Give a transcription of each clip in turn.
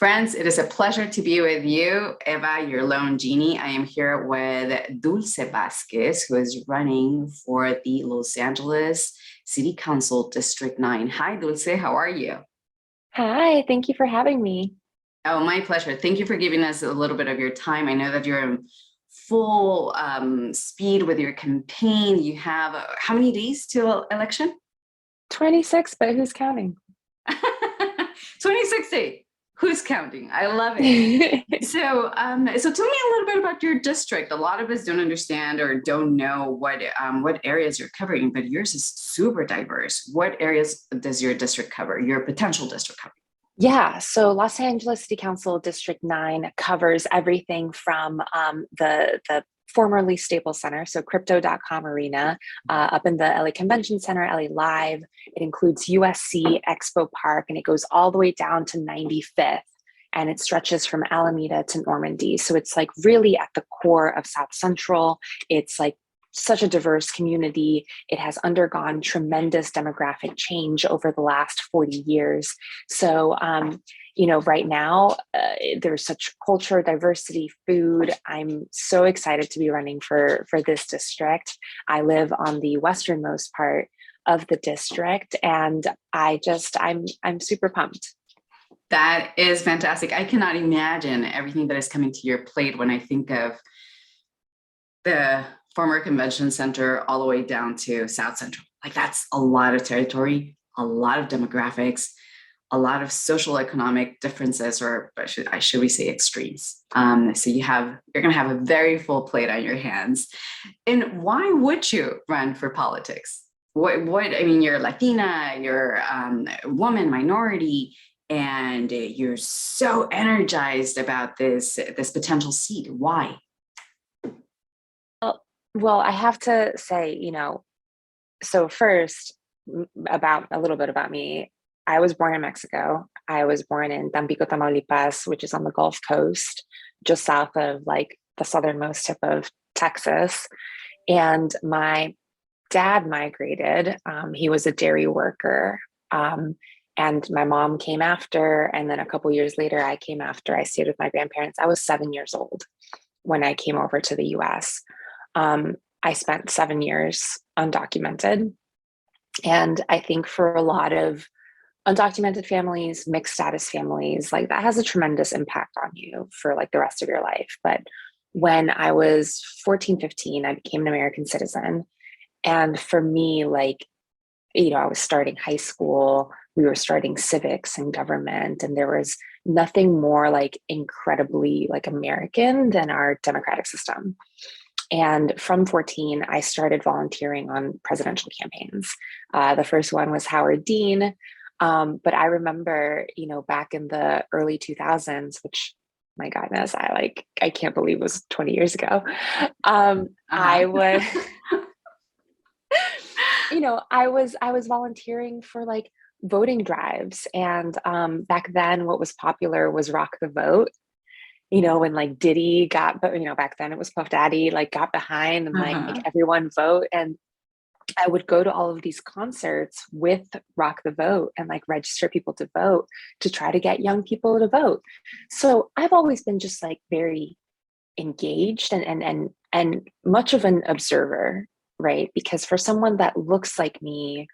Friends, it is a pleasure to be with you, Eva, your lone genie. I am here with Dulce Vasquez, who is running for the Los Angeles City Council District 9. Hi, Dulce, how are you? Hi, thank you for having me. Oh, my pleasure. Thank you for giving us a little bit of your time. I know that you're in full speed with your campaign. You have how many days till election? 26, but who's counting? 2060. Who's counting? I love it. So tell me a little bit about your district. A lot of us don't understand or don't know what areas you're covering, but yours is super diverse. What areas does your district cover? Your potential district cover? Yeah, so Los Angeles City Council District 9 covers everything from the formerly Staples Center, so crypto.com arena, up in the LA Convention Center, LA Live. It includes USC Expo Park, and it goes all the way down to 95th. And it stretches from Alameda to Normandy. So it's like really at the core of South Central. It's like such a diverse community. It has undergone tremendous demographic change over the last 40 years. So, right now there's such culture, diversity, food. I'm so excited to be running for this district. I live on the westernmost part of the district, and I'm super pumped. That is fantastic. I cannot imagine everything that is coming to your plate when I think of the former convention center all the way down to South Central. Like that's a lot of territory, a lot of demographics, a lot of social economic differences, or should we say extremes. So you're going to have a very full plate on your hands. And why would you run for politics? I mean, you're Latina, you're a woman, minority, and you're so energized about this potential seat. Why? Well, I have to say, so first about a little bit about me. I was born in Mexico. I was born in Tampico, Tamaulipas, which is on the Gulf Coast, just south of like the southernmost tip of Texas. And my dad migrated. He was a dairy worker. And my mom came after. And then a couple years later, I came after. I stayed with my grandparents. I was 7 years old when I came over to the US. I spent 7 years undocumented. And I think for a lot of undocumented families, mixed status families, like that has a tremendous impact on you for like the rest of your life. But when I was 14, 15, I became an American citizen. And for me, like, I was starting high school, we were starting civics and government, and there was nothing more like incredibly like American than our democratic system. And from 14, I started volunteering on presidential campaigns. The first one was Howard Dean. But I remember, back in the early 2000s, which my goodness, I can't believe it was 20 years ago. I was, I was volunteering for like voting drives. And back then what was popular was Rock the Vote. When like Diddy got, but back then it was Puff Daddy, like got behind and like Uh-huh. everyone vote. And I would go to all of these concerts with Rock the Vote and like register people to vote to try to get young people to vote. So I've always been just like very engaged and much of an observer, right? Because for someone that looks like me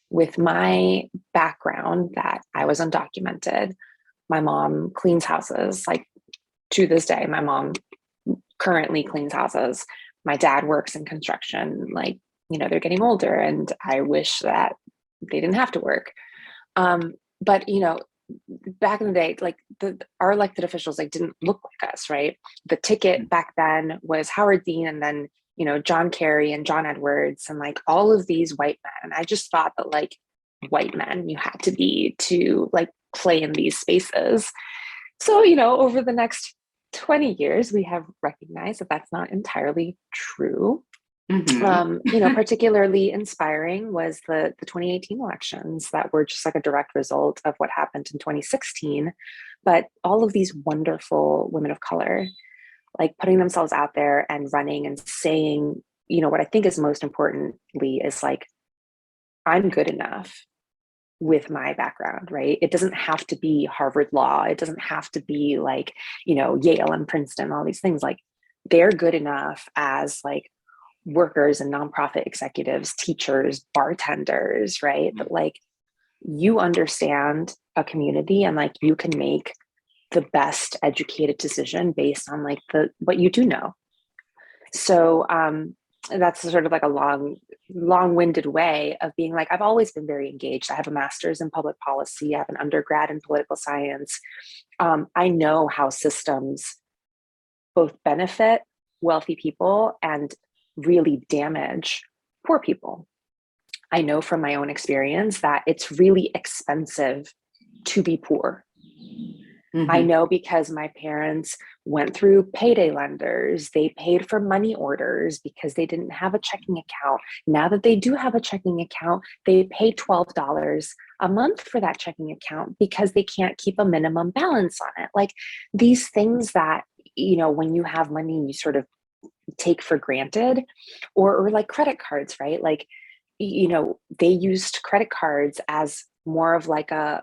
with my background that I was undocumented, my mom cleans houses, like to this day, my mom currently cleans houses. My dad works in construction. Like, they're getting older, and I wish that they didn't have to work. But back in the day, like our elected officials like didn't look like us, right? The ticket back then was Howard Dean, and then John Kerry and John Edwards, and like all of these white men. And I just thought that like white men you had to be to like play in these spaces. So over the next 20 years, we have recognized that that's not entirely true. Mhm. Particularly inspiring was the 2018 elections that were just like a direct result of what happened in 2016. But all of these wonderful women of color, like putting themselves out there and running and saying, what I think is most importantly is like, I'm good enough. with my background, right? It doesn't have to be Harvard Law. It doesn't have to be like, Yale and Princeton, all these things. Like, they're good enough as like workers and nonprofit executives, teachers, bartenders, right? That like you understand a community and like you can make the best educated decision based on like what you do know. So that's sort of like a long-winded way of being like, I've always been very engaged. I have a master's in public policy. I have an undergrad in political science. I know how systems both benefit wealthy people and really damage poor people. I know from my own experience that it's really expensive to be poor. Mm-hmm. I know because my parents went through payday lenders. They paid for money orders because they didn't have a checking account. Now that they do have a checking account, they pay $12 a month for that checking account because they can't keep a minimum balance on it. Like these things that, when you have money, you sort of take for granted, or like credit cards, right? Like, they used credit cards as more of like a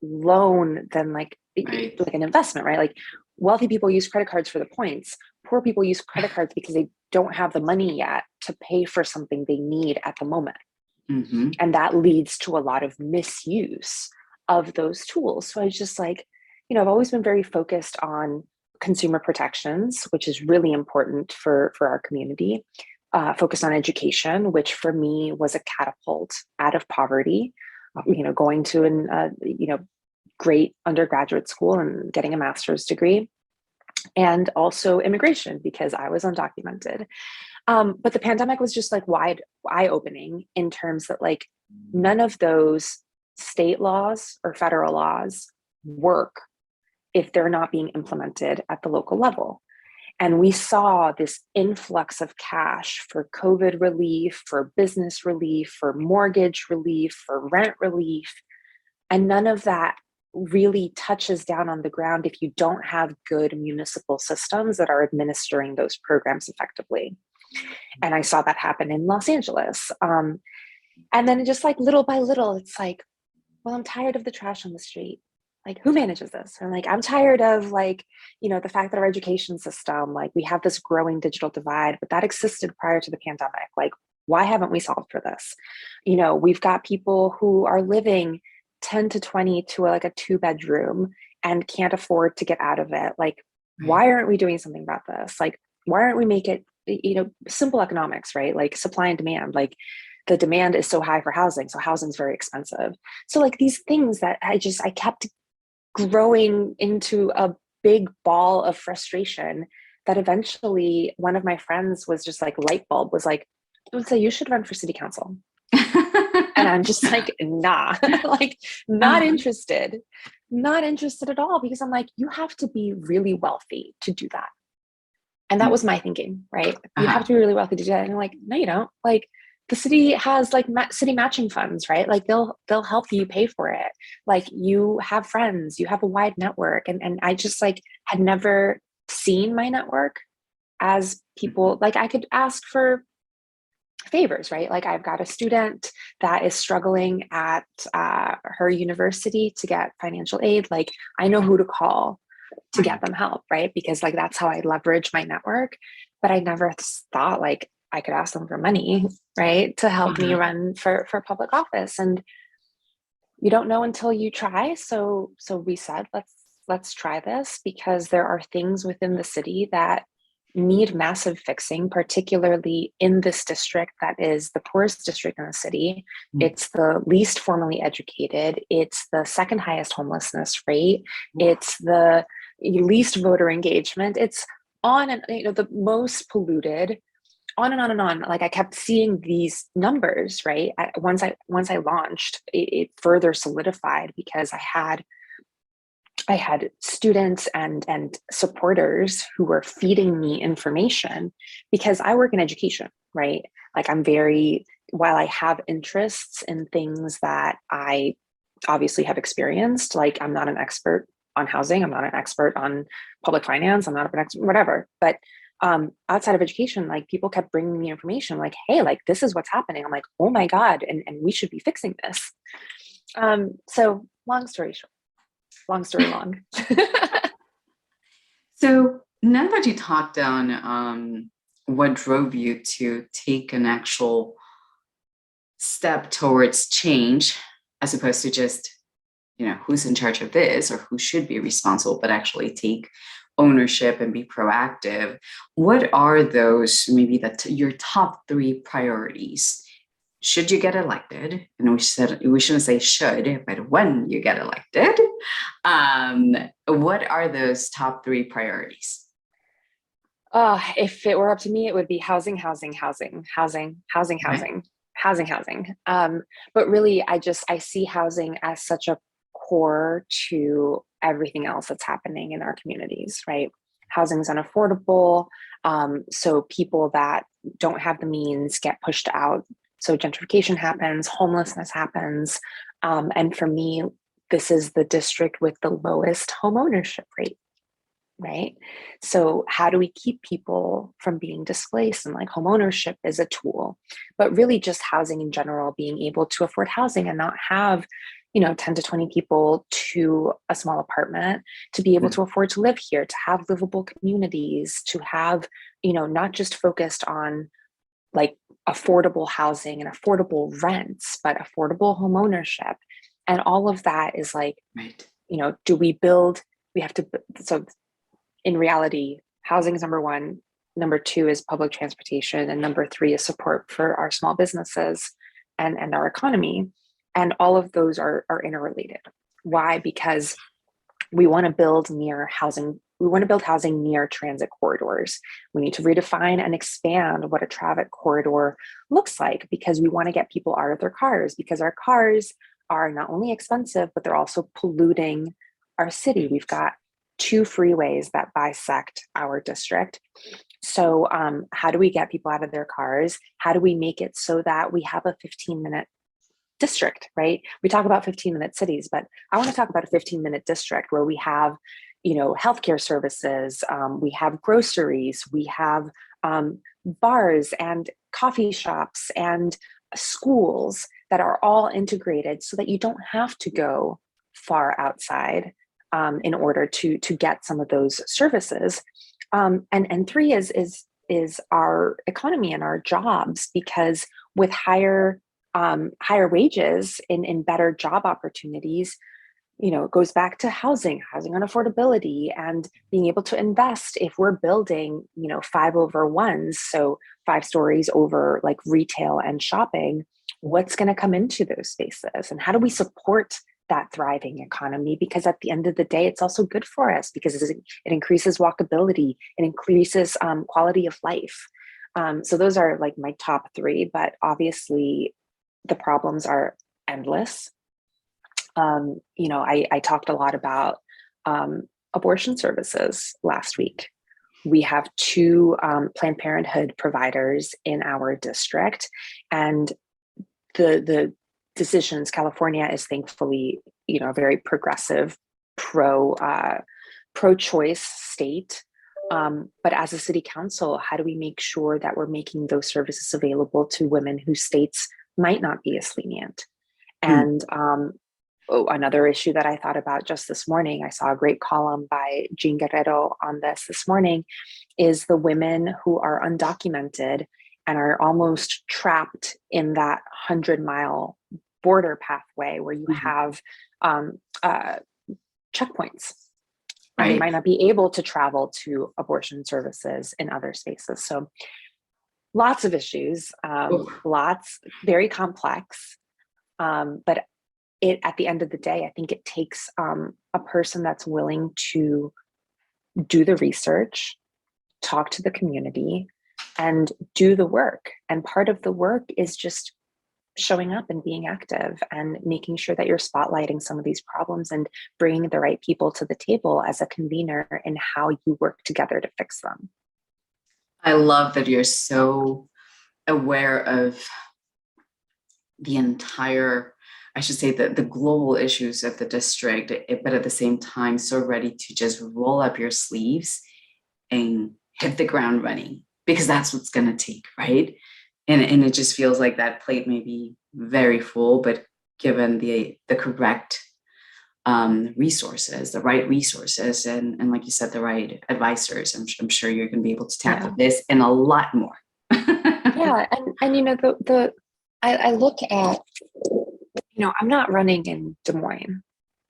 loan than like an investment, right? Like wealthy people use credit cards for the points. Poor people use credit cards because they don't have the money yet to pay for something they need at the moment. Mm-hmm. And that leads to a lot of misuse of those tools. So I was just like, I've always been very focused on consumer protections, which is really important for our community. Focused on education, which for me was a catapult out of poverty. Going to an great undergraduate school and getting a master's degree, and also immigration because I was undocumented. But the pandemic was just like eye-opening in terms that like none of those state laws or federal laws work if they're not being implemented at the local level. And we saw this influx of cash for COVID relief, for business relief, for mortgage relief, for rent relief. And none of that really touches down on the ground if you don't have good municipal systems that are administering those programs effectively. And I saw that happen in Los Angeles. And then just like little by little, it's like, well, I'm tired of the trash on the street. Like, who manages this? And like, I'm tired of like, the fact that our education system, like we have this growing digital divide, but that existed prior to the pandemic. Like, why haven't we solved for this? We've got people who are living 10 to 20 to like a 2-bedroom and can't afford to get out of it. Like, why aren't we doing something about this? Like, why aren't we make it, simple economics, right? Like supply and demand, like the demand is so high for housing. So housing is very expensive. So like these things that I kept growing into a big ball of frustration that eventually one of my friends was just like light bulb was like, Dulce, you should run for city council. And I'm just like, nah, like not interested at all, because I'm like, you have to be really wealthy to do that. And that was my thinking, right? You have to be really wealthy to do that. And I'm like, no, you don't. Like the city has like city matching funds, right? Like they'll help you pay for it. Like you have friends, you have a wide network. And I just like had never seen my network as people, like I could ask for favors, right? Like I've got a student that is struggling at her university to get financial aid. Like I know who to call to get them help, right? Because like that's how I leverage my network. But I never thought like I could ask them for money, right, to help me run for public office. And you don't know until you try. So we said, let's try this, because there are things within the city that need massive fixing, particularly in this district that is the poorest district in the city. It's the least formally educated. It's the second highest homelessness rate. It's the least voter engagement. It's on and the most polluted, on and on and on. Like I kept seeing these numbers, right? Once I launched, it further solidified, because I had students and supporters who were feeding me information, because I work in education, right? Like while I have interests in things that I obviously have experienced, like I'm not an expert on housing, I'm not an expert on public finance, I'm not an expert, whatever. But outside of education, like people kept bringing me information like, hey, like this is what's happening. I'm like, oh my God. And we should be fixing this. So long story short, long story long. So now that you talked down what drove you to take an actual step towards change, as opposed to just, who's in charge of this or who should be responsible, but actually take ownership and be proactive. What are those, maybe your top three priorities? Should you get elected? And we shouldn't say should, but when you get elected, what are those top three priorities? If it were up to me, it would be housing, housing, housing, housing, housing, Right. housing, housing, housing. But really, I see housing as such a core to everything else that's happening in our communities, right? Housing is unaffordable. So people that don't have the means get pushed out. So gentrification happens, homelessness happens. And for me, this is the district with the lowest home ownership rate, right? So how do we keep people from being displaced? And like home ownership is a tool, but really just housing in general, being able to afford housing and not have 10 to 20 people to a small apartment, to be able to afford to live here, to have livable communities, to have not just focused on like affordable housing and affordable rents, but affordable home ownership. And all of that is like, Right. do we build, we have to, so in reality, housing is number one. Number two is public transportation. And number three is support for our small businesses and our economy. And all of those are interrelated. Why? Because we want to build near housing. We want to build housing near transit corridors. We need to redefine and expand what a traffic corridor looks like, because we want to get people out of their cars, because our cars are not only expensive, but they're also polluting our city. We've got 2 freeways that bisect our district. So how do we get people out of their cars? How do we make it so that we have a 15-minute district, right? We talk about 15-minute cities, but I want to talk about a 15-minute district where we have, healthcare services, we have groceries, we have bars and coffee shops and schools that are all integrated so that you don't have to go far outside in order to get some of those services. And three is our economy and our jobs, because with higher wages in better job opportunities, it goes back to housing and affordability and being able to invest. If we're building 5/1s, so 5 stories over like retail and shopping, what's going to come into those spaces, and how do we support that thriving economy? Because at the end of the day, it's also good for us, because it increases walkability, it increases quality of life. So those are like my top 3, but obviously the problems are endless. I talked a lot about abortion services last week. We have 2 Planned Parenthood providers in our district, and the decisions, California is thankfully, a very progressive, pro-choice state. But as a city council, how do we make sure that we're making those services available to women whose states might not be as lenient? And another issue that I thought about just this morning, I saw a great column by Jean Guerrero on this morning, is the women who are undocumented and are almost trapped in that 100-mile border pathway where you have checkpoints. And they might not be able to travel to abortion services in other spaces. So lots of issues, lots, very complex. But at the end of the day, I think it takes a person that's willing to do the research, talk to the community, and do the work. And part of the work is just showing up and being active and making sure that you're spotlighting some of these problems and bringing the right people to the table as a convener in how you work together to fix them. I love that you're so aware of the entire, I should say, the global issues of the district, but at the same time, so ready to just roll up your sleeves and hit the ground running, because that's what's going to take, right? And it just feels like that plate may be very full, but given the correct resources, the right resources, and like you said, the right advisors, I'm sure you're going to be able to tackle this and a lot more. Yeah, and I look at, I'm not running in Des Moines,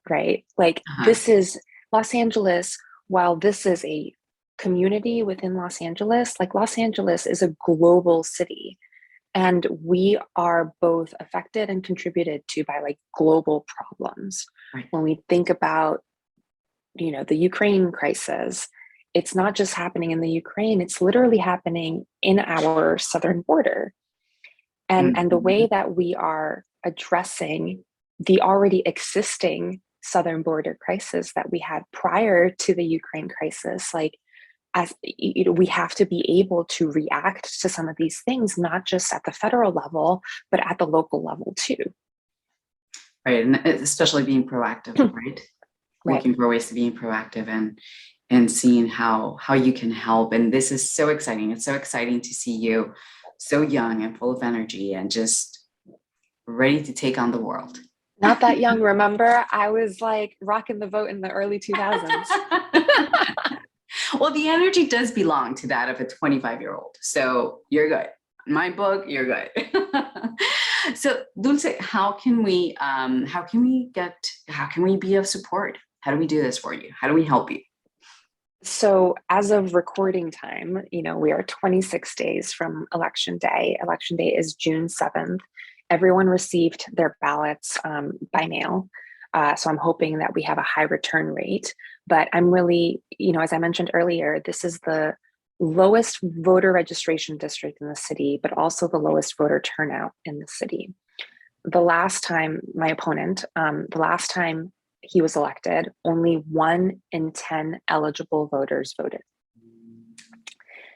right? Like this is Los Angeles. While this is a community within Los Angeles, like Los Angeles is a global city, and we are both affected and contributed to by like global problems. Right. When we think about, the Ukraine crisis, it's not just happening in the Ukraine, it's literally happening in our southern border. And the way that we are addressing the already existing southern border crisis that we had prior to the Ukraine crisis, like, as we have to be able to react to some of these things, not just at the federal level, but at the local level too. Right, and especially being proactive, right? Right. Looking for ways to being proactive and seeing how you can help. And this is so exciting. It's so exciting to see you so young and full of energy and just ready to take on the world. Not that young, remember? I was like rocking the vote in the early 2000s. Well, the energy does belong to that of a 25-year-old. So you're good. In my book, you're good. So Dulce, how can we be of support? How do we do this for you? How do we help you? So as of recording time, we are 26 days from Election Day. Election Day is June 7th. Everyone received their ballots by mail. So I'm hoping that we have a high return rate. But I'm really, as I mentioned earlier, this is the lowest voter registration district in the city, but also the lowest voter turnout in the city. The last time my opponent, the last time he was elected, only 1 in 10 eligible voters voted.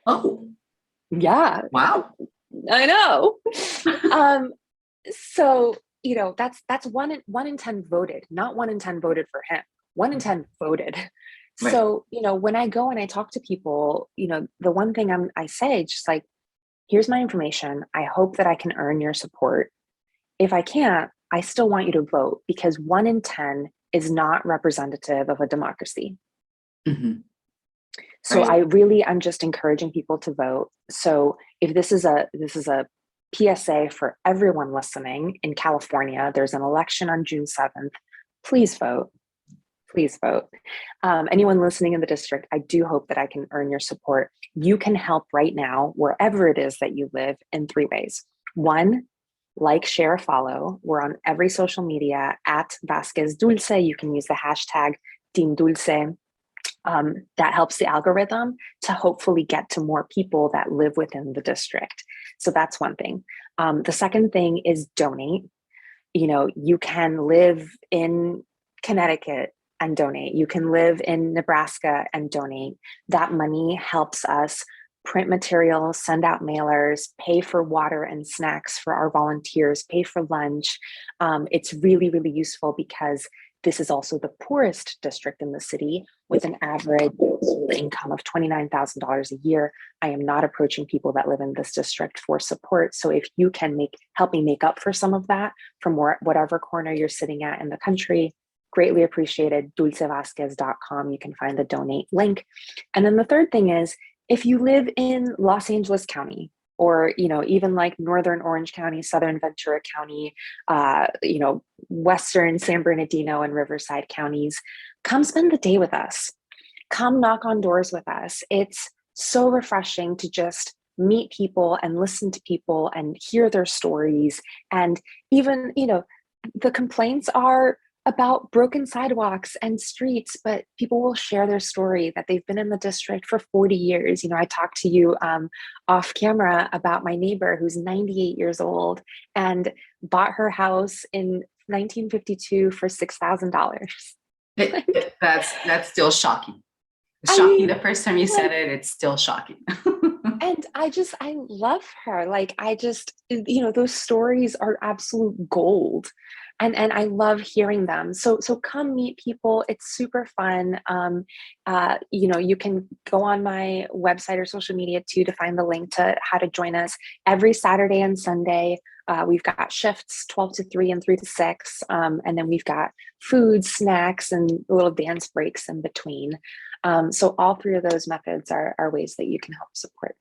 Oh, yeah. Wow. I know. So, that's 1 in 10 voted, not 1 in 10 voted for him. 1 in 10 voted. Right. So, when I go and I talk to people, the one thing I say, just like, here's my information. I hope that I can earn your support. If I can't, I still want you to vote, because 1 in 10 is not representative of a democracy. Mm-hmm. So Right. I'm just encouraging people to vote. So if this is a PSA for everyone listening in California, there's an election on June 7th. Please vote. Please vote. Anyone listening in the district, I do hope that I can earn your support. You can help right now, wherever it is that you live, in 3 ways. 1, like, share, follow. We're on every social media at Vasquez Dulce. You can use the hashtag teamdulce. That helps the algorithm to hopefully get to more people that live within the district. So that's one thing. The second thing is donate. You can live in Connecticut and donate. You can live in Nebraska and donate. That money helps us print materials, send out mailers, pay for water and snacks for our volunteers, pay for lunch. It's really, really useful, because this is also the poorest district in the city, with an average income of $29,000 a year. I am not approaching people that live in this district for support. So if you can help me make up for some of that from whatever corner you're sitting at in the country, greatly appreciated. dulcevasquez.com. You can find the donate link. And then the third thing is, if you live in Los Angeles County, or, even like Northern Orange County, Southern Ventura County, Western San Bernardino and Riverside counties, come spend the day with us. Come knock on doors with us. It's so refreshing to just meet people and listen to people and hear their stories. And even, the complaints are about broken sidewalks and streets, but people will share their story that they've been in the district for 40 years. I talked to you off camera about my neighbor who's 98 years old and bought her house in 1952 for $6,000. That's still shocking. It's shocking. The first time you said it, it's still shocking. And I love her. Like, those stories are absolute gold. And I love hearing them. So come meet people. It's super fun. You can go on my website or social media too to find the link to how to join us. Every Saturday and Sunday, We've got shifts 12 to 3 and 3 to 6. And then we've got food, snacks, and little dance breaks in between. So all 3 of those methods are ways that you can help support.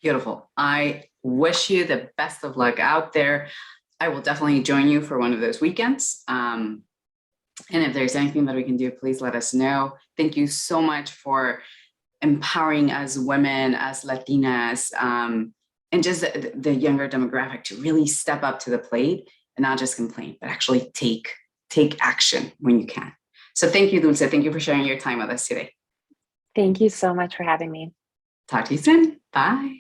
Beautiful. I wish you the best of luck out there. I will definitely join you for one of those weekends. And if there's anything that we can do, please let us know. Thank you so much for empowering us women, as Latinas, and just the younger demographic to really step up to the plate and not just complain, but actually take action when you can. So thank you, Dulce. Thank you for sharing your time with us today. Thank you so much for having me. Talk to you soon. Bye.